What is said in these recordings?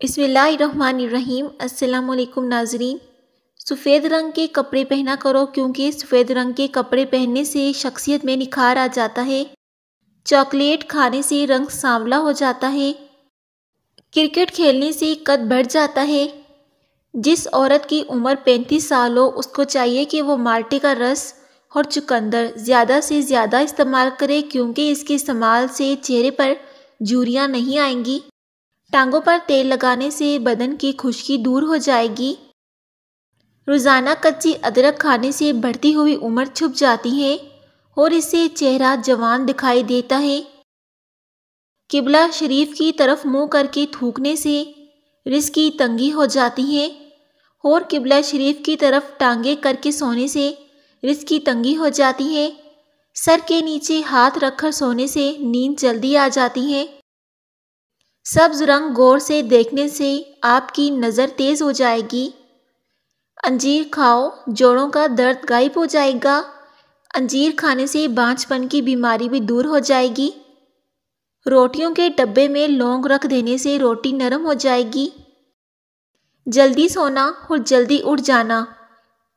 بسم اللہ الرحمن الرحیم۔ السلام علیکم ناظرین۔ سفید رنگ کے کپڑے پہنا کرو کیونکہ سفید رنگ کے کپڑے پہننے سے شخصیت میں نکھار آ جاتا ہے۔ چاکلیٹ کھانے سے رنگ سانولا ہو جاتا ہے۔ کرکٹ کھیلنے سے قد بڑھ جاتا ہے۔ جس عورت کی عمر 35 سال ہو اس کو چاہیے کہ وہ مالٹے کا رس اور چقندر زیادہ سے زیادہ استعمال کرے کیونکہ اس کے استعمال سے چہرے پر جھریاں نہیں آئیں گی۔ ٹانگوں پر تیل لگانے سے بدن کی خشکی دور ہو جائے گی۔ روزانہ کچی ادرک کھانے سے بڑھتی ہوئی عمر چھپ جاتی ہے اور اس سے چہرہ جوان دکھائی دیتا ہے۔ قبلہ شریف کی طرف منہ کر کے تھوکنے سے رزق کی تنگی ہو جاتی ہے اور قبلہ شریف کی طرف ٹانگیں کر کے سونے سے رزق کی تنگی ہو جاتی ہے۔ سر کے نیچے ہاتھ رکھ کر سونے سے نیند جلدی آ جاتی ہے۔ سبز رنگ غور سے دیکھنے سے آپ کی نظر تیز ہو جائے گی۔ انجیر کھاؤ، جوڑوں کا درد غائب ہو جائے گا۔ انجیر کھانے سے بانجھ پن کی بیماری بھی دور ہو جائے گی۔ روٹیوں کے ڈبے میں لونگ رکھ دینے سے روٹی نرم ہو جائے گی۔ جلدی سونا اور جلدی اٹھ جانا،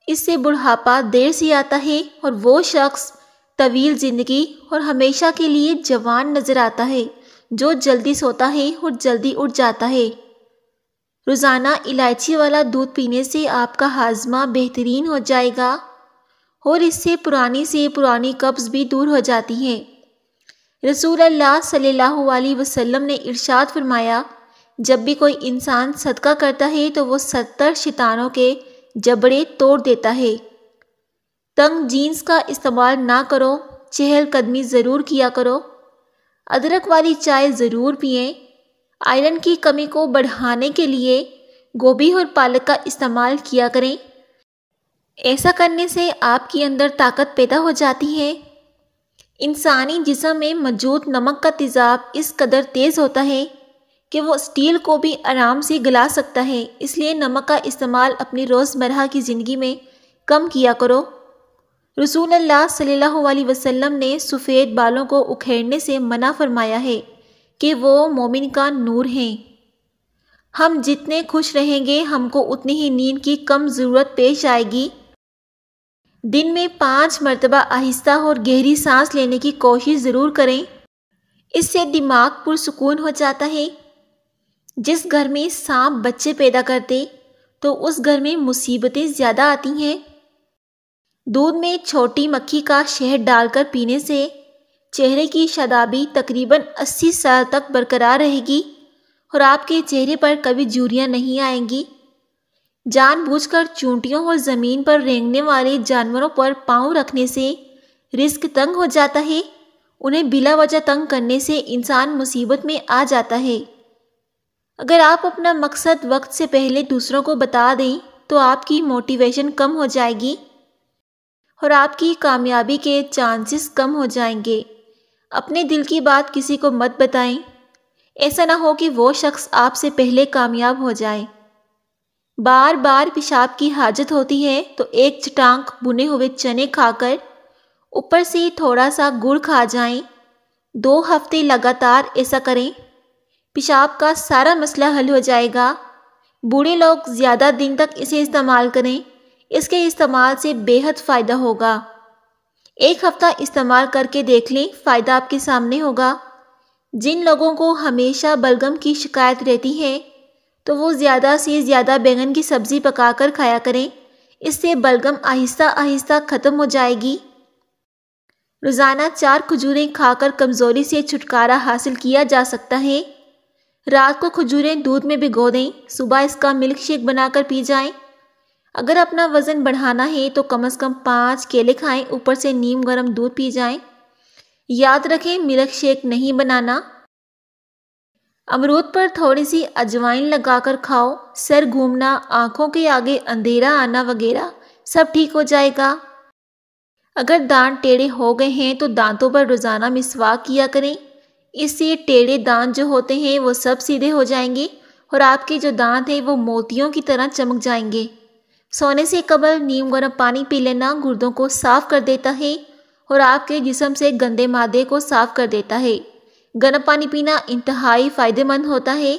اس سے بڑھاپا دیر سے آتا ہے اور وہ شخص طویل زندگی اور ہمیشہ کے لیے جوان نظر آتا ہے جو جلدی سوتا ہے اور جلدی اٹھ جاتا ہے۔ روزانہ الائچی والا دودھ پینے سے آپ کا ہاضمہ بہترین ہو جائے گا اور اس سے پرانی قبض بھی دور ہو جاتی ہے۔ رسول اللہ صلی اللہ علیہ وسلم نے ارشاد فرمایا، جب بھی کوئی انسان صدقہ کرتا ہے تو وہ 70 شیطانوں کے جبڑے توڑ دیتا ہے۔ تنگ جینس کا استعمال نہ کرو، چہل قدمی ضرور کیا کرو۔ ادرک والی چائے ضرور پئیں۔ آئرن کی کمی کو بڑھانے کے لیے گوبھی اور پالک کا استعمال کیا کریں۔ ایسا کرنے سے آپ کے اندر طاقت پیدا ہو جاتی ہے۔ انسانی جسم میں موجود نمک کا تیزاب اس قدر تیز ہوتا ہے کہ وہ اسٹیل کو بھی آرام سے گلا سکتا ہے، اس لیے نمک کا استعمال اپنی روزمرہ کی زندگی میں کم کیا کرو۔ رسول اللہ صلی اللہ علیہ وسلم نے سفید بالوں کو اکھیڑنے سے منع فرمایا ہے کہ وہ مومن کا نور ہیں۔ ہم جتنے خوش رہیں گے ہم کو اتنی ہی نیند کی کم ضرورت پیش آئے گی۔ دن میں 5 مرتبہ آہستہ اور گہری سانس لینے کی کوشش ضرور کریں، اس سے دماغ پرسکون ہو جاتا ہے۔ جس گھر میں سانپ بچے پیدا کرتے تو اس گھر میں مصیبتیں زیادہ آتی ہیں۔ دودھ میں چھوٹی مکھی کا شہد ڈال کر پینے سے چہرے کی شادابی تقریباً 80 سال تک برقرار رہے گی اور آپ کے چہرے پر کبھی جھریاں نہیں آئیں گی۔ جان بوجھ کر چونٹیوں اور زمین پر رینگنے والے جانوروں پر پاؤں رکھنے سے رزق تنگ ہو جاتا ہے۔ انہیں بلا وجہ تنگ کرنے سے انسان مصیبت میں آ جاتا ہے۔ اگر آپ اپنا مقصد وقت سے پہلے دوسروں کو بتا دیں تو آپ کی موٹیویشن کم ہو جائے گی اور آپ کی کامیابی کے چانسز کم ہو جائیں گے۔ اپنے دل کی بات کسی کو مت بتائیں، ایسا نہ ہو کہ وہ شخص آپ سے پہلے کامیاب ہو جائے۔ بار بار پیشاب کی حاجت ہوتی ہے تو ایک چٹانک بنے ہوئے چنے کھا کر اوپر سے تھوڑا سا گڑ کھا جائیں۔ 2 ہفتے لگاتار ایسا کریں، پیشاب کا سارا مسئلہ حل ہو جائے گا۔ بوڑھے لوگ زیادہ دن تک اسے استعمال کریں، اس کے استعمال سے بے حد فائدہ ہوگا۔ 1 ہفتہ استعمال کر کے دیکھ لیں، فائدہ آپ کے سامنے ہوگا۔ جن لوگوں کو ہمیشہ بلغم کی شکایت رہتی ہے تو وہ زیادہ سے زیادہ بیگن کی سبزی پکا کر کھایا کریں، اس سے بلغم آہستہ آہستہ ختم ہو جائے گی۔ روزانہ 4 کھجوریں کھا کر کمزوری سے چھٹکارا حاصل کیا جا سکتا ہے۔ رات کو کھجوریں دودھ میں بھگو دیں، صبح اس کا ملک شیک بنا کر پی جائیں۔ اگر اپنا وزن بڑھانا ہے تو کم از کم 5 کیلے کھائیں، اوپر سے نیم گرم دودھ پی جائیں۔ یاد رکھیں ملک شیک نہیں بنانا۔ امرود پر تھوڑی سی اجوائن لگا کر کھاؤ، سر گھومنا، آنکھوں کے آگے اندھیرا آنا وغیرہ سب ٹھیک ہو جائے گا۔ اگر دانت ٹیڑھے ہو گئے ہیں تو دانتوں پر روزانہ مسواک کیا کریں، اس سے ٹیڑھے دانت جو ہوتے ہیں وہ سب سیدھے ہو جائیں گے اور آپ کے جو دانت ہیں وہ موتیوں کی طرح چمک جائیں گے۔ سونے سے قبل نیم گرم پانی پی لینا گردوں کو صاف کر دیتا ہے اور آپ کے جسم سے گندے مادے کو صاف کر دیتا ہے۔ گرم پانی پینا انتہائی فائدہ مند ہوتا ہے۔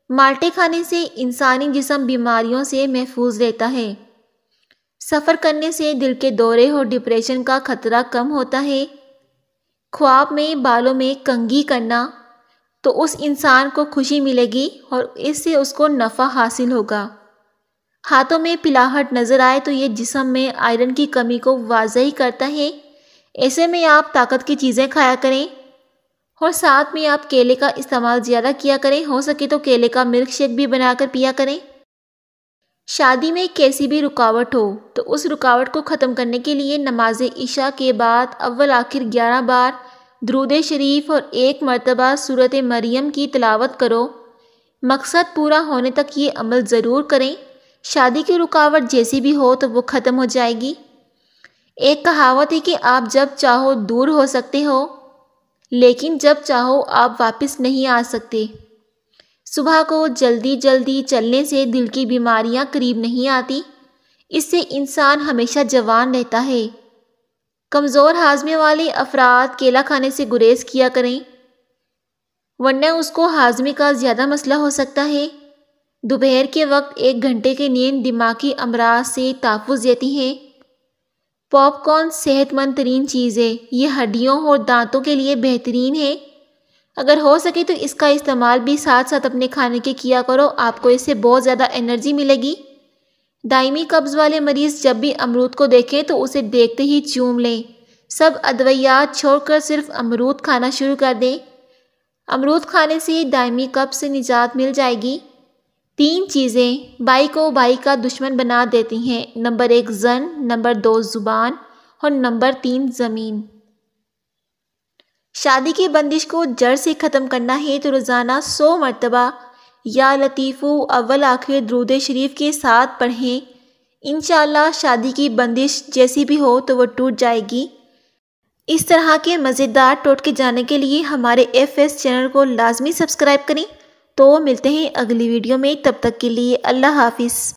مالٹے کھانے سے انسانی جسم بیماریوں سے محفوظ رہتا ہے۔ سفر کرنے سے دل کے دورے اور ڈپریشن کا خطرہ کم ہوتا ہے۔ خواب میں بالوں میں کنگھی کرنا تو اس انسان کو خوشی ملے گی اور اس سے اس کو نفع حاصل ہوگا۔ ہاتھوں میں پلاہٹ نظر آئے تو یہ جسم میں آئرن کی کمی کو واضح کرتا ہے۔ ایسے میں آپ طاقت کی چیزیں کھایا کریں اور ساتھ میں آپ کیلے کا استعمال زیادہ کیا کریں، ہو سکے تو کیلے کا ملک شیک بھی بنا کر پیا کریں۔ شادی میں کیسی بھی رکاوٹ ہو تو اس رکاوٹ کو ختم کرنے کے لیے نماز عشاء کے بعد اول آخر 11 بار درود شریف اور 1 مرتبہ سورۃ مریم کی تلاوت کرو۔ مقصد پورا ہونے تک یہ عمل ضرور کریں۔ شادی کی رکاوٹ جیسی بھی ہو تو وہ ختم ہو جائے گی۔ ایک کہاوت ہے کہ آپ جب چاہو دور ہو سکتے ہو لیکن جب چاہو آپ واپس نہیں آ سکتے۔ صبح کو جلدی چلنے سے دل کی بیماریاں قریب نہیں آتی، اس سے انسان ہمیشہ جوان رہتا ہے۔ کمزور ہاضمے والے افراد کیلا کھانے سے گریز کیا کریں ورنہ اس کو ہاضمے کا زیادہ مسئلہ ہو سکتا ہے۔ دوپہر کے وقت 1 گھنٹے کی نیند دماغی امراض سے تحفظ دیتی ہے۔ پاپ کارن صحت مند ترین چیز ہے، یہ ہڈیوں اور دانتوں کے لیے بہترین ہے۔ اگر ہو سکے تو اس کا استعمال بھی ساتھ ساتھ اپنے کھانے کے کیا کرو، آپ کو اس سے بہت زیادہ انرجی ملے گی۔ دائمی قبض والے مریض جب بھی امرود کو دیکھیں تو اسے دیکھتے ہی چوم لیں، سب ادویات چھوڑ کر صرف امرود کھانا شروع کر دیں۔ امرود کھانے سے دائمی قبض سے نجات مل جائے گی۔ 3 چیزیں بھائی کو بھائی کا دشمن بنا دیتی ہیں، نمبر 1 زن، نمبر 2 زبان اور نمبر 3 زمین۔ شادی کی بندش کو جڑ سے ختم کرنا ہے تو روزانہ 100 مرتبہ یا لطیفو اول آخر درود شریف کے ساتھ پڑھیں۔ انشاءاللہ شادی کی بندش جیسی بھی ہو تو وہ ٹوٹ جائے گی۔ اس طرح کے مزیدار ٹوٹکے جاننے کے لیے ہمارے FS چینل کو لازمی سبسکرائب کریں۔ تو ملتے ہیں اگلی ویڈیو میں، تب تک کے لیے اللہ حافظ۔